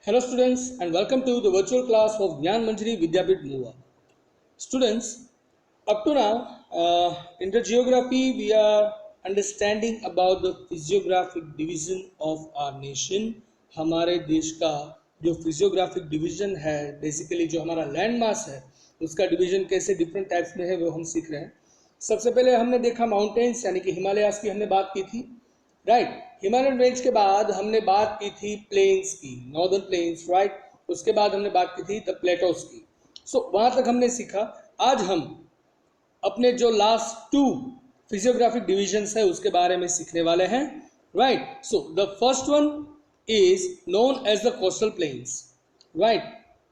Hello students and welcome to the virtual class of Gyan Manjari Vidyapit Muva. Students, up to now in the geography we are understanding about the physiographic division of our nation. हमारे देश का जो physiographic division है, basically जो हमारा land mass है उसका division कैसे different types में है वो हम सीख रहे हैं. सबसे पहले हमने देखा माउंटेन्स यानी कि हिमालयास की हमने बात की थी, राइट. हिमालयन रेंज के बाद हमने बात की थी प्लेन्स की, नॉर्दर्न प्लेन्स, राइट. उसके बाद हमने बात की थी द प्लेटोस की. सो वहां तक हमने सीखा. आज हम अपने जो लास्ट टू फिजियोग्राफिक डिविजन्स है उसके बारे में सीखने वाले हैं, right. So the first one is known as the coastal plains, right,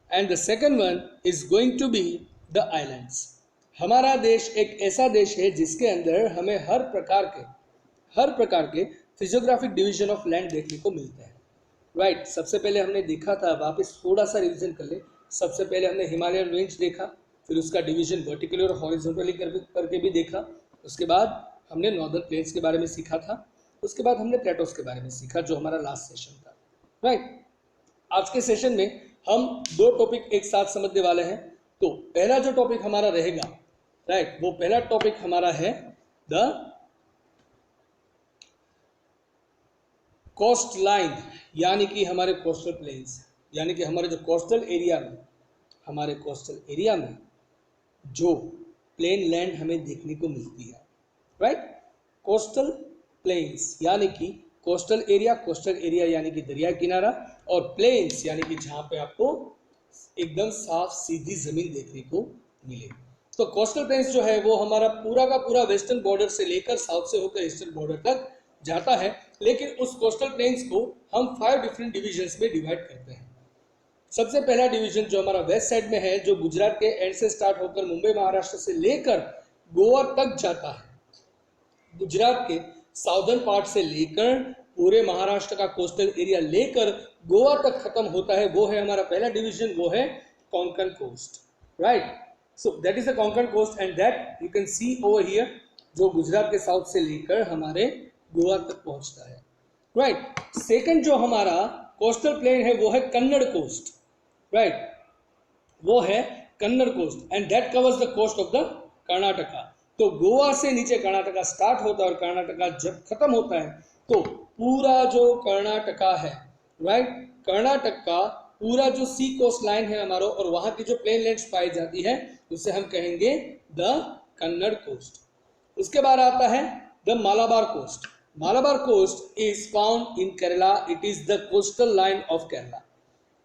and the second one is going to be the islands. हमारा देश एक ऐसा देश है जिसके अंदर हमें हर प्रकार के फिजियोग्राफिक डिवीजन ऑफ लैंड देखने को मिलते हैं, राइट. सबसे पहले हमने देखा था, वापस थोड़ा सा रिवीजन कर ले. सबसे पहले हमने हिमालयन रेंज देखा, फिर उसका डिवीजन वर्टिकली और हॉरिजॉन्टली करके भी देखा. उसके बाद हमने नॉर्दर्न प्लेन्स के बारे में सीखा था. उसके बाद हमने प्लेटोस के बारे में सीखा जो हमारा लास्ट सेशन था, राइट. आज के सेशन में हम दो टॉपिक एक साथ समझने वाले हैं. तो पहला जो टॉपिक हमारा रहेगा, राइट, वो पहला टॉपिक हमारा है द कोस्ट लाइन, यानी कि हमारे कोस्टल प्लेन्स, यानी कि हमारे जो कोस्टल एरिया में जो प्लेन लैंड हमें देखने को मिलती है, राइट. कोस्टल प्लेन्स यानी कि कोस्टल एरिया यानी कि दरिया किनारा, और प्लेन्स यानी कि जहाँ पे आपको एकदम साफ सीधी जमीन देखने को मिले. तो कोस्टल प्लेन्स जो है वो हमारा पूरा का पूरा वेस्टर्न बॉर्डर से लेकर साउथ से होकर ईस्टर्न बॉर्डर तक जाता है. लेकिन उस कोस्टल प्लेन्स को हम 5 डिफरेंट डिविजन्स में डिवाइड करते हैं. सबसे पहला डिवीजन जो हमारा वेस्ट साइड में है, जो गुजरात के एंड से स्टार्ट होकर मुंबई महाराष्ट्र से लेकर गोवा तक जाता है. गुजरात के साउदर्न पार्ट से लेकर पूरे महाराष्ट्र का कोस्टल एरिया लेकर गोवा तक खत्म होता है, वो है हमारा पहला डिवीजन, वो है Konkan coast, right. So that is the Konkan coast and that you can see over here, जो गुजरात के साउथ से लेकर हमारे गोवा तक पहुंचता है, राइट. सेकंड जो हमारा कोस्टल प्लेन है वो है कन्नड़ कोस्ट, राइट, वो है Kannada coast and that covers the coast of the Karnataka. तो गोवा से नीचे कर्नाटका स्टार्ट होता है और कर्नाटका जब खत्म होता है तो पूरा जो कर्नाटका है, राइट, कर्नाटक का पूरा जो सी कोस्ट लाइन है हमारा और वहां की जो प्लेन लैंड्स पाई जाती है उसे हम कहेंगे द कन्नड़ कोस्ट. उसके बाद आता है the Malabar coast. Malabar coast is found in Kerala. It is the coastal line of Kerala,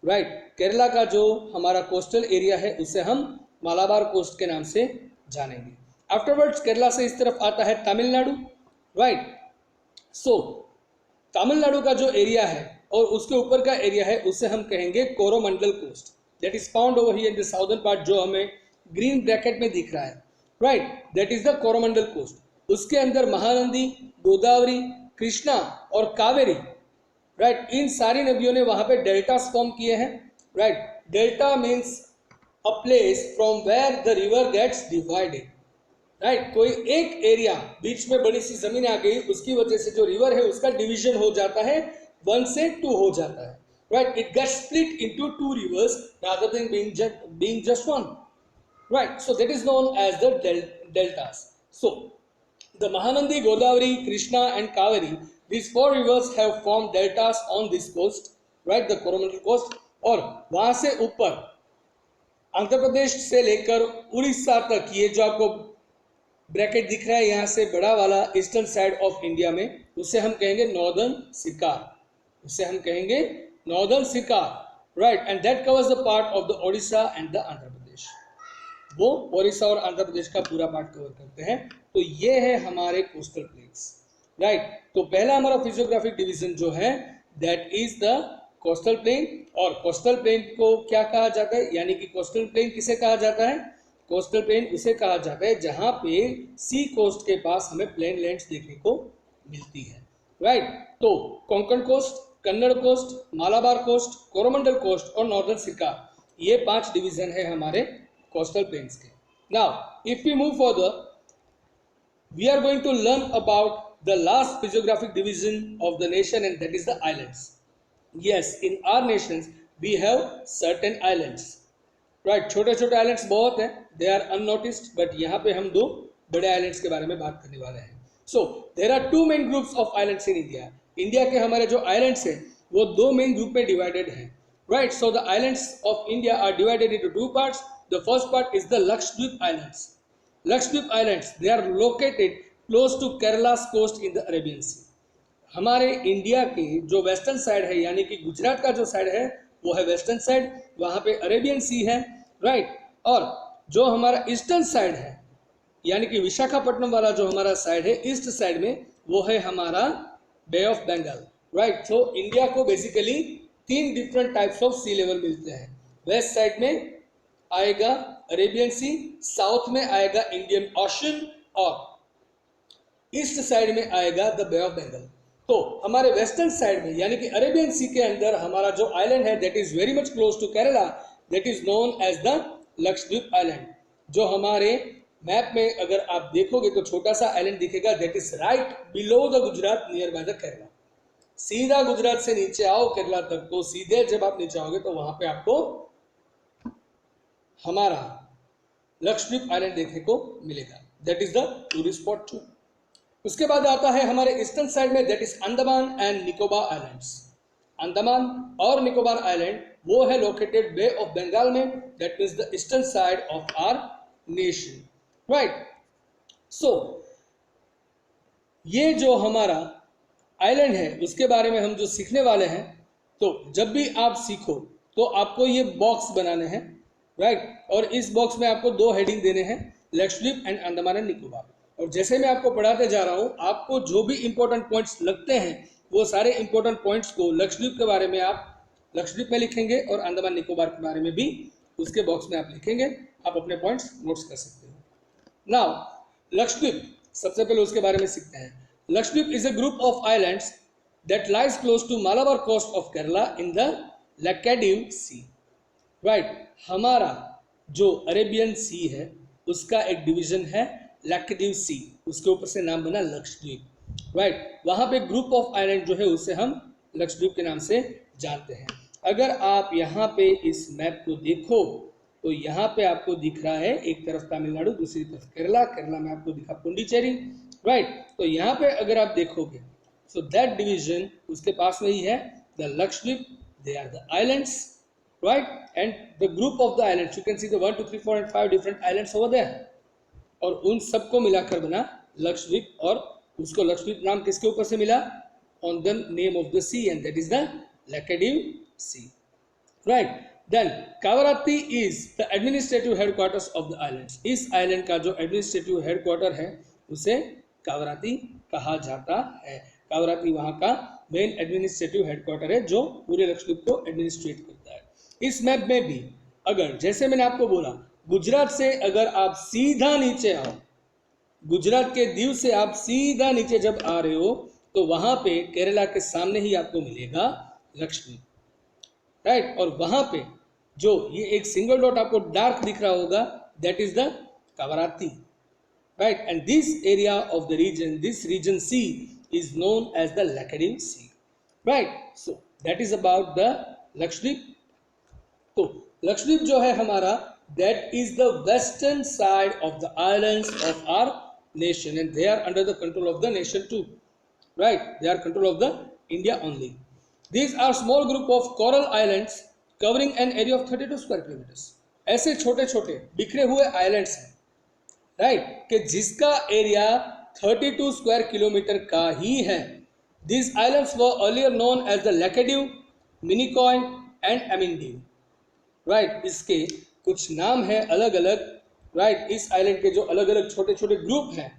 right. Kerala का जो हमारा कोस्टल एरिया है उसे हम मालाबार कोस्ट के नाम से जानेंगे. आफ्टरवर्ड्स केरला से इस तरफ आता है तमिलनाडु, राइट. सो तमिलनाडु का जो एरिया है और उसके ऊपर का एरिया है उसे हम कहेंगे Coromandel coast. That is found over here in the southern part, जो हमें ग्रीन ब्रैकेट में दिख रहा है, right. That is the Coromandel coast. उसके अंदर महानंदी, गोदावरी, कृष्णा और कावेरी, राइट, इन सारी नदियों ने वहां पे डेल्टास फॉर्म किए हैं, right. Delta means a place from where the river gets divided, right. कोई एक एरिया बीच में बड़ी सी जमीन आ गई, उसकी वजह से जो रिवर है उसका डिवीजन हो जाता है, 1 से 2 हो जाता है, right. It gets split into 2 rivers rather than being just one, right. So that is known as the deltas. So the Mahanandi, Godavari, Krishna and Kaveri, these 4 rivers have formed deltas on this coast, right, the Coromandel coast. और वहां से ऊपर आंध्र प्रदेश से लेकर उड़ीसा तक, ये जो आपको ब्रैकेट दिख रहा है यहाँ से बड़ा वाला ईस्टर्न साइड ऑफ इंडिया में, उसे हम कहेंगे northern Sircar, right. And that covers the part of the Odisha and the Andhra Pradesh. वो ओडिशा और आंध्र प्रदेश का पूरा पार्ट कवर करते हैं. तो ये है हमारे कोस्टल प्लेन्स, राइट. तो पहला हमारा फिजियोग्राफिक डिवीजन जो है that is the coastal plain. और कोस्टल प्लेन को क्या कहा जाता है, यानी कि कोस्टल प्लेन किसे कहा जाता है, कोस्टल प्लेन उसे कहा जाता है जहां पे सी कोस्ट के पास हमें प्लेन लैंड्स देखने को मिलती है, राइट. तो Konkan coast, Kannada coast, Malabar coast, Coromandel coast और नॉर्दर्न सिरकार, ये 5 डिवीजन है हमारे कोस्टल प्लेन्स के. Now if we move further, we are going to learn about the last physiographic division of the nation, and that is the islands. Yes, in our nations we have certain islands, right. छोटे छोटे islands बहुत हैं, they are unnoticed, but यहाँ पे हम दो बड़े islands के बारे में बात करने वाले हैं। So there are two main groups of islands in India. India के हमारे जो आइलैंड्स हैं वो दो मेन ग्रुप में डिवाइडेड हैं, right. So the islands of India are divided into two parts. The first part is the Lakshadweep islands. Lakshadweep islands they are located close to Kerala's coast in the Arabian sea. हमारे India के जो western side है, यानी कि गुजरात का जो side है वो है वेस्टर्न साइड, वहाँ पे अरेबियन सी है, राइट। और जो हमारा ईस्टर्न साइड है, यानी कि विशाखापट्टनम वाला जो हमारा साइड है ईस्ट साइड में, वो है हमारा बे ऑफ बंगाल, राइट। तो इंडिया को बेसिकली तीन different types of sea level मिलते हैं। वेस्ट साइड में आएगा अरेबियन सी, साउथ में आएगा इंडियन ओशन, और ईस्ट साइड में आएगा द बे ऑफ बंगाल। तो हमारे वेस्टर्न साइड में यानी कि अरेबियन सी के अंदर हमारा जो आइलैंड है that is very much close to Kerala, that is known as the Lakshadweep island. जो हमारे मैप में अगर आप देखोगे तो छोटा सा आइलैंड दिखेगा, that is right below the Gujarat near by the Kerala. सीधा गुजरात से नीचे आओ केरला तक, तो सीधे जब आप नीचे आओगे तो वहां पे आपको हमारा लक्षद्वीप आइलैंड देखने को मिलेगा, that is the tourist spot too. उसके बाद आता है हमारे ईस्टर्न साइड में, that is Andaman and Nicobar islands. Andaman और निकोबार आइलैंड वो है लोकेटेड बे ऑफ बंगाल में, that means the eastern side of our nation, right. So ये जो हमारा आइलैंड है उसके बारे में हम जो सीखने वाले हैं, तो जब भी आप सीखो तो आपको ये बॉक्स बनाने हैं, राइट। और इस बॉक्स में आपको दो हेडिंग देने हैं, लक्षद्वीप एंड अंडमान एंड निकोबार। और जैसे मैं आपको पढ़ाते जा रहा हूं, आपको जो भी इंपॉर्टेंट पॉइंट्स लगते हैं वो सारे इंपॉर्टेंट पॉइंट्स को लक्षद्वीप के बारे में आप लक्षद्वीप में लिखेंगे और अंडमान निकोबार के बारे में भी उसके बॉक्स में आप लिखेंगे। आप अपने पॉइंट्स नोट्स कर सकते हो। नाउ लक्षद्वीप, सबसे पहले उसके बारे में सीखते हैं। Lakshadweep is a group of islands that lies close to Malabar coast of Kerala in the Lakshadweep sea, right. हमारा जो अरेबियन सी है उसका एक डिवीजन है लक्षद्वीप सी, उसके ऊपर से नाम बना लक्षद्वीप, राइट। वहां पे ग्रुप ऑफ आइलैंड जो है उसे हम लक्षद्वीप के नाम से जानते हैं। अगर आप यहाँ पे इस मैप को देखो तो यहाँ पे आपको दिख रहा है एक तरफ तमिलनाडु, दूसरी तरफ केरला, केरला में आपको दिखा पुंडीचेरी, राइट। तो यहाँ पे अगर आप देखोगे सो दैट डिवीजन उसके पास में ही है the Lakshadweep, they are the islands, right. And the group of the islands, you can see the 1 2 3 4 and 5 different islands over there, और उन सबको मिलाकर बना लक्षद्वीप। और उसको लक्षद्वीप नाम किसके ऊपर से मिला? On the name of the sea, and that is the Lakshadweep sea, right. Then Kavaratti is the administrative headquarters of the islands. इस आइलैंड का जो एडमिनिस्ट्रेटिव हेडक्वार्टर है उसे कावराती कहा जाता है। कावराती वहाँ का मेन एडमिनिस्ट्रेटिव हेडक्वार्टर है जो पूरे लक्षद्वीप को एडमिनिस्ट्रेट करता है। इस मैप में भी अगर जैसे मैंने आपको बोला, गुजरात से अगर आप सीधा नीचे आओ, गुजरात के दीव से आप सीधा नीचे जब आ रहे हो तो वहां पे केरला के सामने ही आपको मिलेगा लक्षद्वीप, राइट। और वहां पे जो ये एक सिंगल डॉट आपको डार्क दिख रहा होगा, that is the Kavaratti, right. And this area of the region, this region sea is known as the Lakshadweep sea, right. So that is about the Lakshadweep. तो लक्षद्वीप जो है हमारा, that is the western side of the islands of our nation, and they are under the control of the nation too, right. They are control of the India only. These are small group of coral islands covering an area of 32 square kilometers. ऐसे छोटे छोटे बिखरे हुए islands हैं, right, कि जिसका area 32 square kilometre का ही है। These islands were earlier known as the Laccadive, Minicoy and Amindive, right. इसके कुछ नाम है अलग अलग, राइट। इस आइलैंड के जो अलग अलग छोटे छोटे ग्रुप हैं,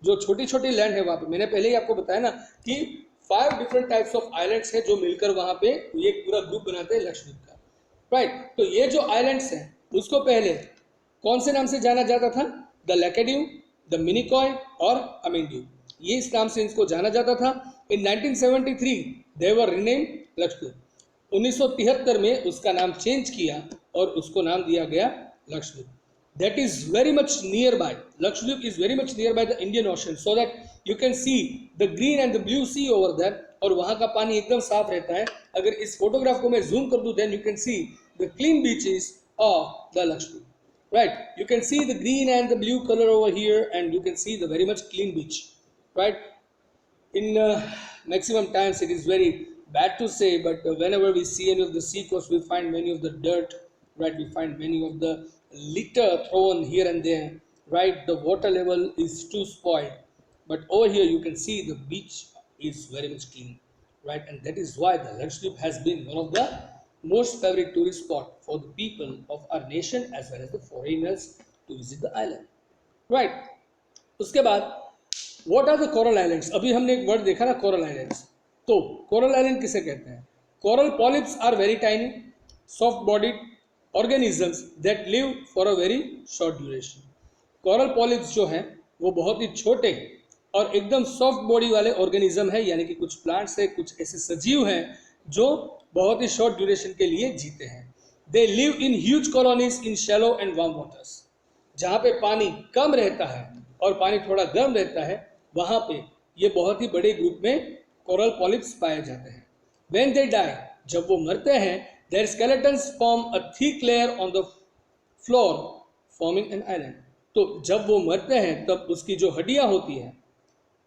जो छोटी छोटी लैंड है वहाँ पे, मैंने पहले ही आपको बताया ना कि 5 डिफरेंट टाइप्स ऑफ आइलैंड्स हैं जो मिलकर वहाँ पे ये पूरा ग्रुप बनाते हैं लक्षद्वीप का, राइट। तो ये जो आइलैंड्स हैं उसको पहले कौन से नाम से जाना जाता था? द लैकेडिव, द मिनिकॉय और अमिंडिव, ये इस नाम से इनको जाना जाता था। इन 1973 दे वर रीनेम्ड लक्षद्वीप। 1973 में उसका नाम चेंज किया और उसको नाम दिया गया Lakshadweep. That is very much nearby. Lakshadweep is very much nearby the Indian Ocean, so that you can see the green and the blue sea over there. और वहाँ का पानी एकदम साफ रहता है। अगर इस फोटोग्राफ को मैं जूम कर दूं, then you can see the clean beaches of the Lakshadweep, right? You can see the green and the blue color over here, and you can see the very much clean beach, right? In maximum times it is very bad to say, but whenever we see any of the sea coast, we find many of the dirt, right? We find many of the litter thrown here and there, right? The water level is too spoiled, but over here you can see the beach is very much clean, right? And that is why the Lakshadweep has been one of the most favorite tourist spot for the people of our nation as well as the foreigners to visit the island, right? उसके बाद what are the coral islands? अभी हमने एक word देखा ना, coral islands. तो coral island किसे कहते हैं? Coral polyps are very tiny soft bodied organisms that live for a very short duration. Coral polyps जो हैं वो बहुत ही छोटे और एकदम सॉफ्ट बॉडी वाले ऑर्गेनिज्म है, यानी कि कुछ प्लांट्स है, कुछ ऐसे सजीव हैं जो बहुत ही शॉर्ट ड्यूरेशन के लिए जीते हैं। They live in huge colonies in shallow and warm waters. जहाँ पे पानी कम रहता है और पानी थोड़ा गर्म रहता है, वहाँ पे ये बहुत ही बड़े ग्रुप में कोरल पॉलिप्स पाए जाते हैं। व्हेन दे डाई, जब वो मरते हैं, their skeletons form a thick layer on the floor forming an island. तो जब वो मरते हैं तब उसकी जो हड्डियाँ होती हैं,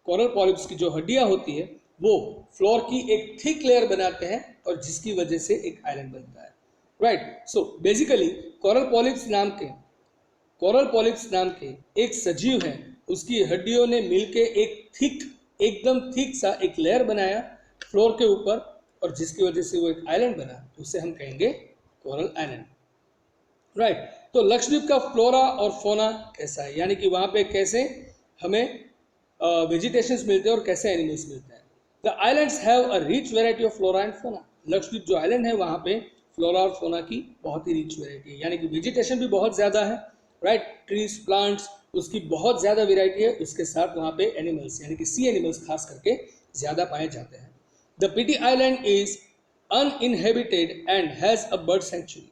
कोरल पॉलिप्स की जो हड्डियाँ होती है, वो फ्लोर की एक थिक लेयर बनाते हैं और जिसकी वजह से एक आइलैंड बनता है, right? So basically coral polyps नाम के एक सजीव है, उसकी हड्डियों ने मिलके एकदम थिक सा एक लेयर बनाया फ्लोर के ऊपर, और जिसकी वजह से वो एक आइलैंड बना, उसे हम कहेंगे कोरल आइलैंड, राइट? तो लक्षद्वीप का फ्लोरा और फोना कैसा है, यानी कि वहाँ पे कैसे हमें वेजिटेशंस मिलते हैं और कैसे एनिमल्स मिलते हैं। The islands have a rich variety of flora and फोना। लक्षद्वीप जो आइलैंड है वहाँ पे फ्लोरा और फोना की बहुत ही रिच वेराइटी है, यानी कि वेजिटेशन भी बहुत ज़्यादा है, राइट? ट्रीज, प्लांट्स, उसकी बहुत ज़्यादा वेराइटी है। उसके साथ वहाँ पे एनिमल्स, यानी कि सी एनिमल्स खास करके ज़्यादा पाए जाते हैं। The Pitti island is uninhabited and has a bird sanctuary.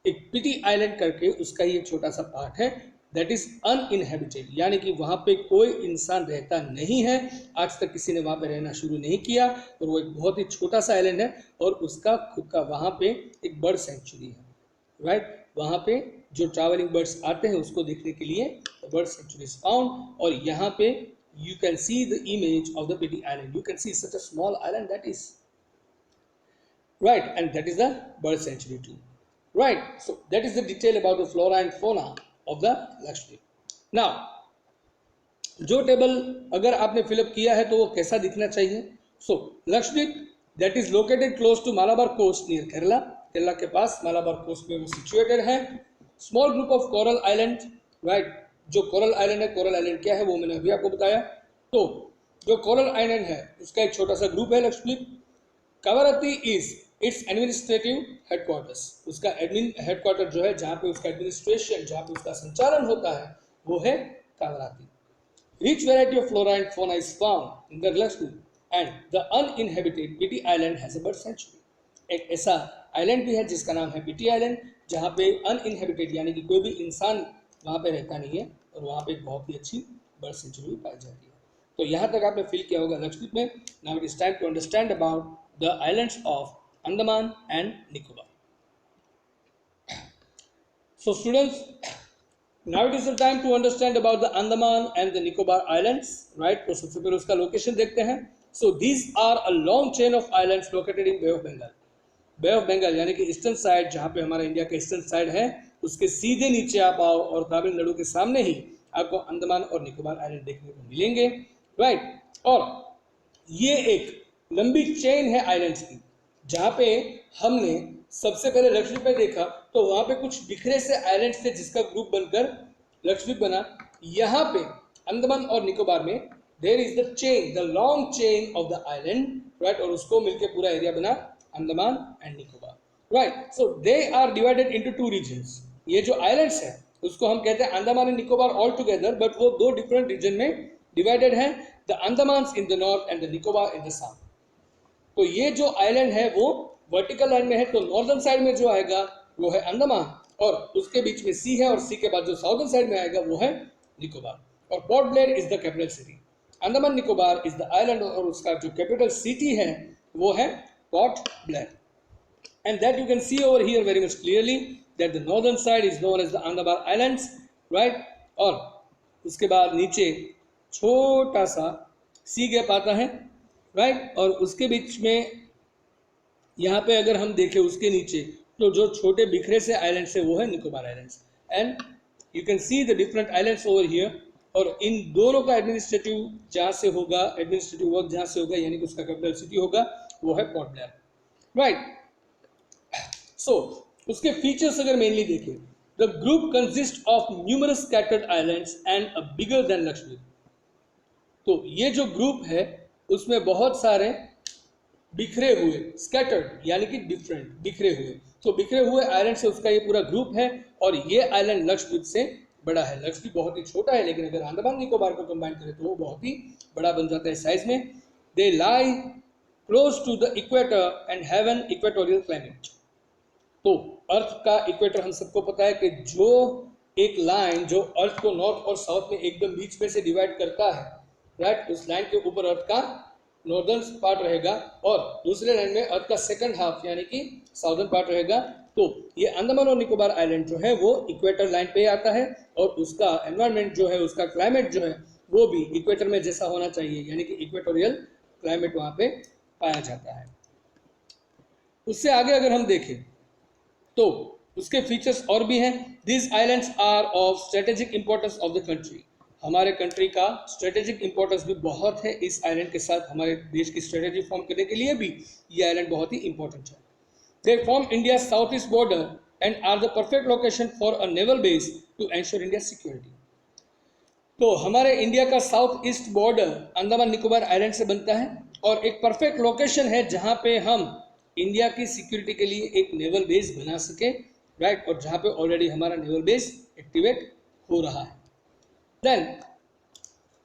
एक पिटी आइलैंड करके उसका ही एक छोटा सा पार्ट है, दैट इज अनइनहेबिटेड, यानी कि वहाँ पे कोई इंसान रहता नहीं है, आज तक किसी ने वहाँ पे रहना शुरू नहीं किया, और वो एक बहुत ही छोटा सा आइलैंड है और उसका खुद का वहाँ पे एक बर्ड सेंचुरी है, राइट? वहाँ पे जो ट्रैवलिंग बर्ड्स आते हैं उसको देखने के लिए बर्ड सेंचुरी इज फाउंड, और यहाँ पे you can see the image of the Pitti island. You can see such a small island, that is right, and that is the bird sanctuary too, right? So that is the detail about the flora and fauna of the Lakshadweep. Now, जो table अगर आपने fill up किया है तो वो कैसा दिखना चाहिए? So Lakshadweep that is located close to Malabar coast near Kerala. Kerala के पास मालाबार कोस्ट में वो सिचुएटेड है। Small group of coral island, right? जो कोरल आइलैंड है, कोरल आइलैंड क्या है वो मैंने अभी आपको बताया। तो जो कोरल आइलैंड है उसका एक छोटा सा ग्रुप है Lakshadweep. Kavaratti is it's administrative headquarters. उसका एडमिन हेडक्वार्टर जो है, जहाँ पे उसका एडमिनिस्ट्रेशन, जहाँ पे उसका संचालन होता है, वो है Kavaratti. Rich variety of flora and fauna is found in the Lakshadweep and the uninhabited Pitti island has a bird sanctuary. एक ऐसा आइलैंड भी है जिसका नाम है पिटी आइलैंड, जहाँ पे अनइनहेबिटेड यानी कि कोई भी इंसान वहाँ पे रहता नहीं है, और वहाँ पे एक बहुत ही अच्छी बर्ड सेंचुरी पाई जाती है। तो यहाँ तक आपने फील किया होगा लक्षद्वीप में। Now it is time to understand about the islands of Andaman and Nicobar. So students, now it is the time to understand about the Andaman and the Nicobar Islands, right? तो सबसे पहले उसका location देखते हैं। So these are a long chain of islands located in Bay of Bengal. Bay of Bengal यानी कि eastern side, जहाँ पे हमारा इंडिया का ईस्टर्न साइड है, उसके सीधे नीचे आप आओ और तमिलनाडु के सामने ही आपको अंडमान और निकोबार आइलैंड देखने को मिलेंगे, राइट? और ये एक लंबी चेन है आइलैंड्स की, जहाँ पे हमने सबसे पहले लक्षद्वीप में देखा तो वहाँ पे कुछ बिखरे से आइलैंड्स थे जिसका ग्रुप बनकर लक्षद्वीप बना। यहाँ पे अंडमान और निकोबार में there is the chain, the long chain of the island, right? और उसको मिलके पूरा एरिया बना Andaman and Nicobar, right? So they are divided into two regions. ये जो आइलैंड्स है उसको हम कहते हैं Andaman and Nicobar all together, but वो दो डिफरेंट रीजन में डिवाइडेड है, the Andaman in the north and the Nicobar in the south. तो ये जो आइलैंड है वो वर्टिकल लाइन में है, तो नॉर्दर्न साइड में जो आएगा वो है अंडमान, और उसके बीच में सी है, और सी के बाद जो साउदर्न साइड में आएगा वो है निकोबार। और port Blair is the capital city. Andaman Nicobar is the island और उसका जो कैपिटल सिटी है वो है port Blair. And that you can see over here very much clearly that the northern side is known as the Andaman Islands, right? और उसके बाद नीचे छोटा सा सी गैप आता है, राइट? और उसके बीच में यहाँ पे अगर हम देखें उसके नीचे तो जो छोटे बिखरे से आइलैंड्स है वो है Nicobar islands. And you can see the different islands over here. और इन दोनों का एडमिनिस्ट्रेटिव जहाँ से होगा, एडमिनिस्ट्रेटिव वर्क जहाँ से होगा यानी कि उसका कैपिटल सिटी होगा वो है पोर्ट ब्लेयर, राइट? सो उसके फीचर्स अगर मेनली देखें, the group consist of numerous scattered islands and a bigger than Lakshadweep. तो ये जो ग्रुप है उसमें बहुत सारे बिखरे हुए, स्कैटर्ड यानी कि डिफरेंट, बिखरे हुए, तो बिखरे हुए आइलैंड से उसका ये पूरा ग्रुप है. और ये आइलैंड लक्षद्वीप से बड़ा है. लक्षद्वीप बहुत ही छोटा है लेकिन अगर अंडमान निकोबार को कंबाइन करें तो वो बहुत ही बड़ा बन जाता है साइज में. They lie close to the equator and have an equatorial climate. तो अर्थ का इक्वेटर हम सबको पता है कि जो एक लाइन जो अर्थ को नॉर्थ और साउथ में एकदम बीच में से डिवाइड करता है, राइट, उस लाइन के ऊपर अर्थ का नॉर्दर्न पार्ट रहेगा और दूसरे लाइन में अर्थ का सेकंड हाफ यानी कि साउदर्न पार्ट रहेगा. तो ये अंडमान और निकोबार आइलैंड जो है वो इक्वेटर लाइन पे आता है और उसका एनवायरनमेंट जो है, उसका क्लाइमेट जो है वो भी इक्वेटर में जैसा होना चाहिए यानी कि इक्वेटोरियल क्लाइमेट वहाँ पे पाया जाता है. उससे आगे अगर हम देखें तो उसके फीचर्स और भी हैं. These islands are of strategic importance of the country. हमारे कंट्री का स्ट्रेटेजिक इंपॉर्टेंस भी बहुत है. इस आइलैंड के साथ हमारे देश की स्ट्रेटेजी फॉर्म करने के लिए भी ये आइलैंड बहुत ही इंपॉर्टेंट है. They form India south east border and are the perfect location for a naval base to ensure India security. तो हमारे इंडिया का south east border Andaman Nicobar island से बनता है और एक परफेक्ट लोकेशन है जहां पे हम इंडिया की सिक्योरिटी के लिए एक नेवल बेस बना सके, राइट, और जहां पे ऑलरेडी हमारा नेवल बेस एक्टिवेट हो रहा है. देन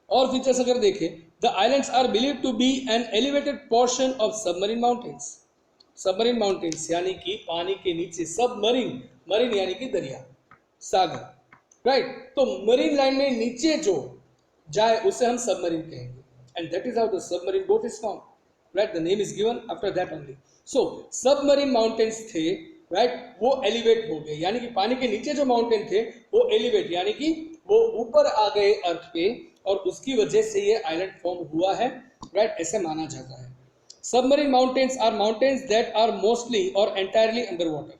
और फीचर्स अगर देखें, the islands are believed to be an elevated portion of submarine mountains. Submarine mountains यानी कि पानी के नीचे, सबमरीन, मरीन यानी कि दरिया, सागर, राइट. तो मरीन लाइन में नीचे जो जाए उसे हम सबमरीन कहेंगे. And that is how the submarine boat is form, right. The name is given after that only. So submarine mountains थे, राइट, वो एलिवेट हो गए यानी कि पानी के नीचे जो माउंटेन थे वो एलिवेट यानी कि वो ऊपर आ गए अर्थ पे और उसकी वजह से ये आइलैंड फॉर्म हुआ है, राइट, ऐसे माना जाता है. Submarine mountains are mountains that are mostly or entirely under water.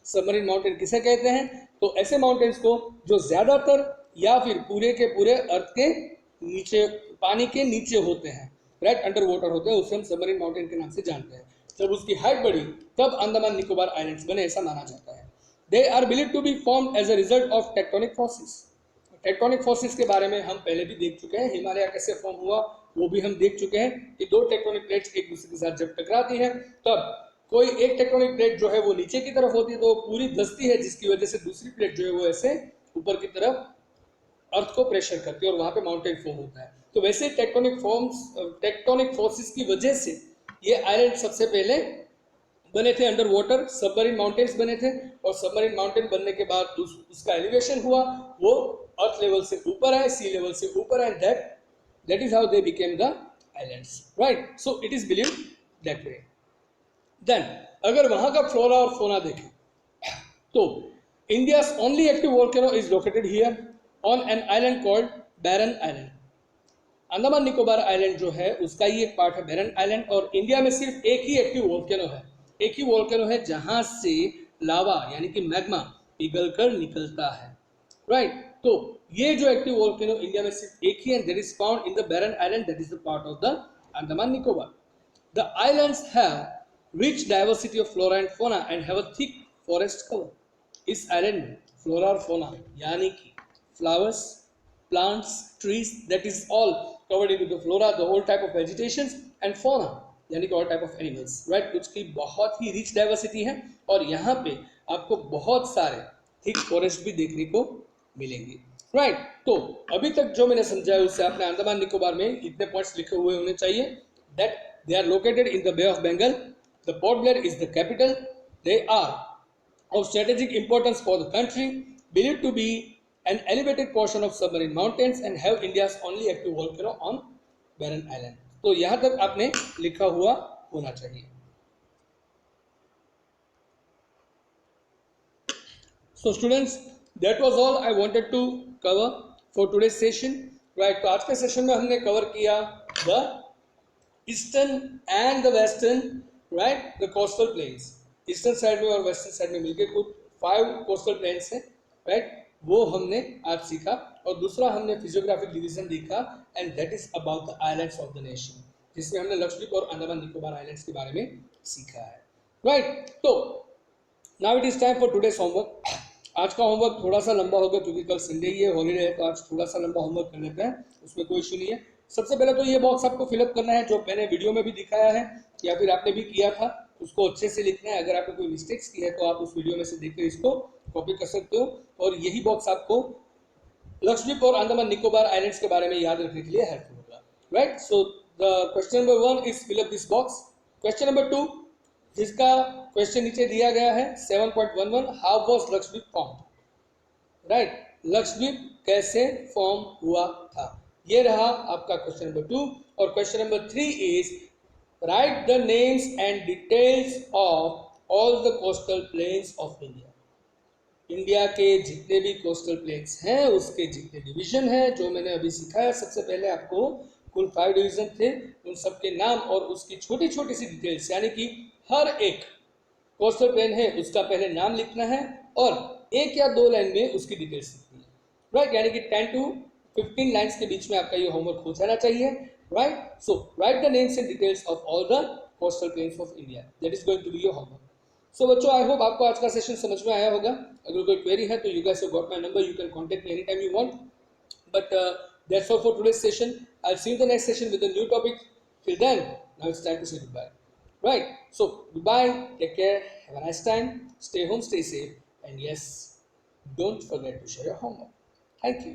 Submarine mountain किसे कहते हैं? तो ऐसे माउंटेन्स को जो ज्यादातर या फिर पूरे के पूरे अर्थ के नीचे, पानी के नीचे होते हैं, राइट, अंडर वाटर होते हैं, उसे हम सबमरीन माउंटेन के नाम से जानते हैं. जब उसकी हाइट बढ़ी तब अंडमान निकोबार आइलैंड्स बने, ऐसा माना जाता है. They are believed to be formed as a result of tectonic forces. Tectonic forces के बारे में हम पहले भी देख चुके हैं. हिमालय कैसे फॉर्म हुआ वो भी हम देख चुके हैं कि दो टेक्टोनिक प्लेट्स एक दूसरे के साथ जब टकराती है तब कोई एक टेक्टोनिक प्लेट जो है वो नीचे की तरफ होती है तो पूरी धंसती है, जिसकी वजह से दूसरी प्लेट जो है वो ऐसे ऊपर की तरफ अर्थ को प्रेशर करती है और वहां पे माउंटेन फॉर्म होता है. तो वैसे टेक्टोनिक फोर्सेस की वजह से ये आइलैंड सबसे पहले बने थे अंडर वाटर, सबमरीन माउंटेन्स बने थे और सबमरीन माउंटेन बनने के बाद उसका एलिवेशन हुआ, वो अर्थ लेवल से ऊपर है, सी लेवल से ऊपर है. That is how they became the islands, right. So it is believed that way. Then अगर वहां का फ्लोरा और फोना देखें तो India's only active volcano is located here on an island called barren island. Andaman Nicobar island जो है उसका ही एक पार्ट है बैरन आइलैंड और इंडिया में सिर्फ एक ही एक्टिव वोल्केनो है, एक ही वोल्केनो है जहां से लावा यानी कि मैग्मा पिघलकर निकलता है, राइट. तो ये जो एक्टिव वोल्केनो इंडिया में सिर्फ एक ही है, that is found in the barren island, that is the part of the Andaman Nicobar. The islands have rich diversity of flora and fauna and have a thick forest cover. इस island में flora और fauna यानी कि flowers, plants, trees, that is all covered into the flora, the whole type of vegetations, and fauna यानी कि all type of animals, right, कुछ की बहुत ही रिच डाइवर्सिटी है और यहाँ पे आपको बहुत सारे थिक फॉरेस्ट भी देखने को मिलेंगे, राइट. तो अभी तक जो मैंने समझाया उससे आपने अंडमान निकोबार में इतने पॉइंट्स लिखे हुए होने चाहिए. That they are located in the bay of Bengal, the Port Blair is the capital, they are of strategic importance for the country, believed to be an elevated portion of submarine mountains and have India's only active volcano on barren island. तो यहाँ तक आपने लिखा हुआ होना चाहिए। So students, that was all I wanted to cover for today's session, right? तो आज के सेशन में हमने कवर किया the eastern and the western, right, the coastal planes. Eastern side में और वेस्टर्न साइड में मिलकर कुछ 5 कोस्टल प्लेन्स हैं, राइट, वो हमने आज सीखा। और दूसरा हमने फिजियोग्राफिक डिवीजन देखा, and that is about the islands of the nation, जिसमें हमने लक्षद्वीप और अंडमान निकोबार आइलैंड्स के बारे में सीखा है, राइट। तो now it is time for today's homework. आज का होमवर्क थोड़ा सा लंबा होगा क्योंकि कल संडे ही है, हॉलीडे है, तो आज थोड़ा सा लंबा होमवर्क कर लेते हैं, उसमें कोई इशू नहीं है। सबसे पहले तो ये बॉक्स आपको फिलअप करना है जो मैंने वीडियो में भी दिखाया है या फिर आपने भी किया था, उसको अच्छे से लिखना है। अगर आपने कोई मिस्टेक्स की है तो आप उस वीडियो में से देखकर इसको कॉपी कर सकते हो, और यही बॉक्स आपको लक्षद्वीप और अंडमान निकोबार आइलैंड्स के बारे में याद रखने के लिए हेल्पफुल होगा, right. So the question number 1 is fill up this box. Question number 2, जिसका क्वेश्चन नीचे दिया गया है 7.11, how was Lakshadweep form, right, Lakshadweep कैसे फॉर्म हुआ था, ये रहा आपका क्वेश्चन नंबर 2। और question number 3 is right the names and details of all the coastal plains of India. India के जितने भी कोस्टल प्लेन्स हैं उसके जितने डिवीजन हैं, जो मैंने अभी सिखाया सबसे पहले आपको, कुल 5 डिवीजन थे, उन सबके नाम और उसकी छोटी छोटी सी डिटेल्स, यानी कि हर एक कोस्टल प्लेन है उसका पहले नाम लिखना है और 1 या 2 लाइन में उसकी डिटेल्स लिखनी है, राइट। यानी कि 10 to 15 लाइन्स के बीच में आपका ये होमवर्क हो जाना चाहिए, right. So write the names and details of all the coastal plains of India, that is going to be your homework. So बच्चों, आई होप आपको आज का सेशन समझ में आया होगा। अगर कोई क्वेरी है तो you guys have got my number, you can contact me any time you want, but that's all for today's session. I will see you in the next session with a new topic. Till then, now it's time to say good bye, right? So goodbye, take care, have a nice time, stay home, stay safe, and yes, don't forget to share your homework. Thank you.